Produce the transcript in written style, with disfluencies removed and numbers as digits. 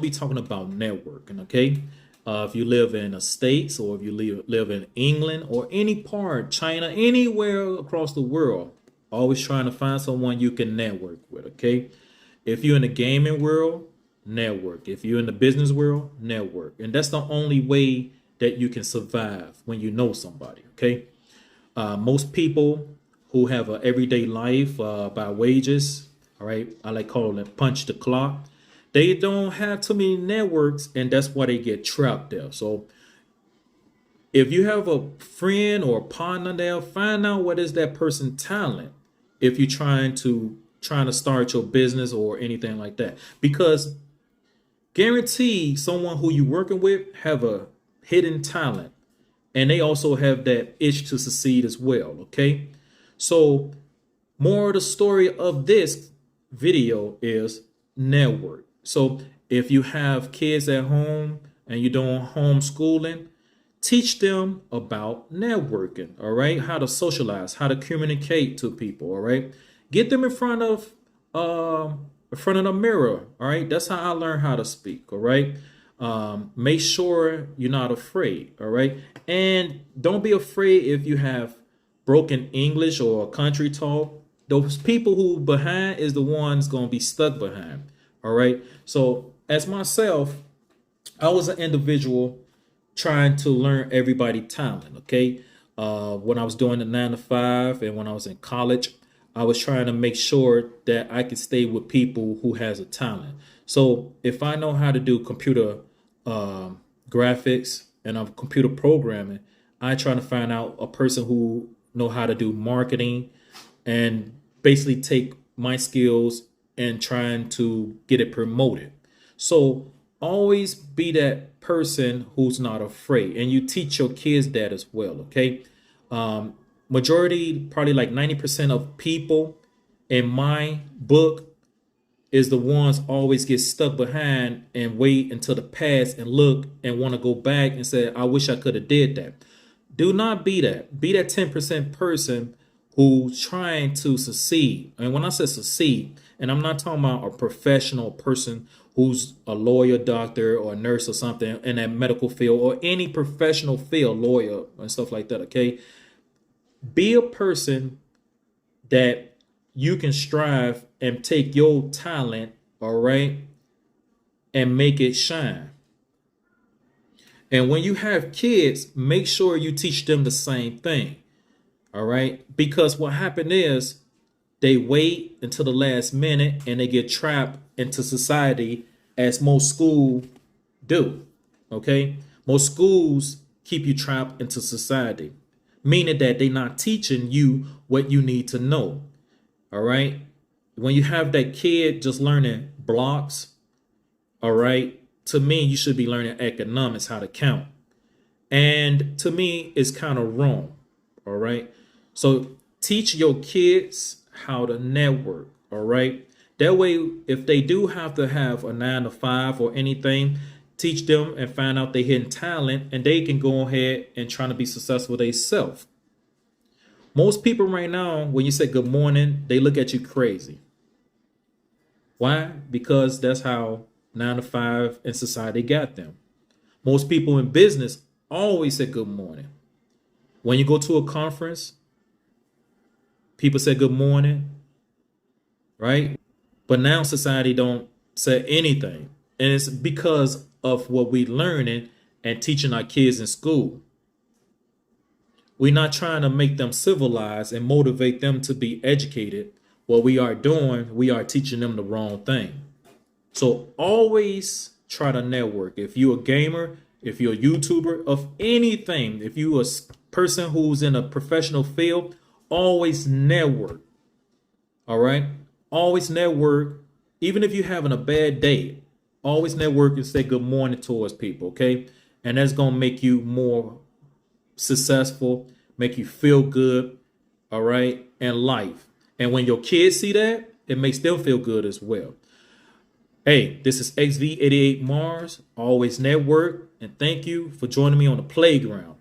be talking about networking, okay? If you live in the States or if you live in England or any part, China, anywhere across the world, always trying to find someone you can network with, okay? If you're in the gaming world, network. If you're in the business world, network. And that's the only way that you can survive when you know somebody, okay? Most people who have an everyday life by wages, all right, I like calling it punch the clock. They don't have too many networks, and that's why they get trapped there. So if you have a friend or a partner there, find out what is that person's talent. If you're trying to start your business or anything like that, because guarantee someone who you're working with have a hidden talent, and they also have that itch to succeed as well. Okay, so more of the story of this video is network. So if you have kids at home and you're doing homeschooling, teach them about networking, all right? How to socialize, how to communicate to people, all right? Get them in front of the mirror, all right? That's how I learned how to speak, all right? Make sure you're not afraid, all right? And don't be afraid if you have broken English or country talk. Those people who behind is the ones going to be stuck behind, all right? So as myself, I was an individual trying to learn everybody talent, okay? When I was doing the 9 to 5 and when I was in college, I was trying to make sure that I could stay with people who has a talent. So if I know how to do computer graphics and I'm computer programming, I try to find out a person who know how to do marketing and basically take my skills and trying to get it promoted. So always be that person who's not afraid, and you teach your kids that as well. Okay. Majority, probably like 90% of people in my book is the ones always get stuck behind and wait until the past and look and want to go back and say, I wish I could have did that. Do not be that. Be that 10% person who's trying to succeed. And when I say succeed, and I'm not talking about a professional person who's a lawyer, doctor, or a nurse or something in that medical field or any professional field, lawyer and stuff like that, okay? Be a person that you can strive and take your talent, all right, and make it shine. And when you have kids, make sure you teach them the same thing, all right? Because what happened is they wait until the last minute and they get trapped into society, as most schools do, okay? Most schools keep you trapped into society, meaning that they're not teaching you what you need to know, all right? When you have that kid just learning blocks, all right, to me, you should be learning economics, how to count. And to me, it's kind of wrong, all right? So teach your kids how to network, all right? That way, if they do have to have a 9 to 5 or anything, teach them and find out their hidden talent, and they can go ahead and try to be successful themselves. Most people right now, when you say good morning, they look at you crazy. Why? Because that's how 9 to 5 in society got them. Most people in business always say good morning. When you go to a conference, people say good morning, right? But now society don't say anything. And it's because of what we learning and teaching our kids in school. We're not trying to make them civilized and motivate them to be educated. What we are doing, we are teaching them the wrong thing. So always try to network. If you're a gamer, if you're a YouTuber of anything, if you're a person who's in a professional field, always network. All right? Always network. Even if you're having a bad day, always network and say good morning towards people, okay? And that's going to make you more successful, make you feel good, all right, in life. And when your kids see that, it makes them feel good as well. Hey, this is XV88 Mars, always network, and thank you for joining me on the playground.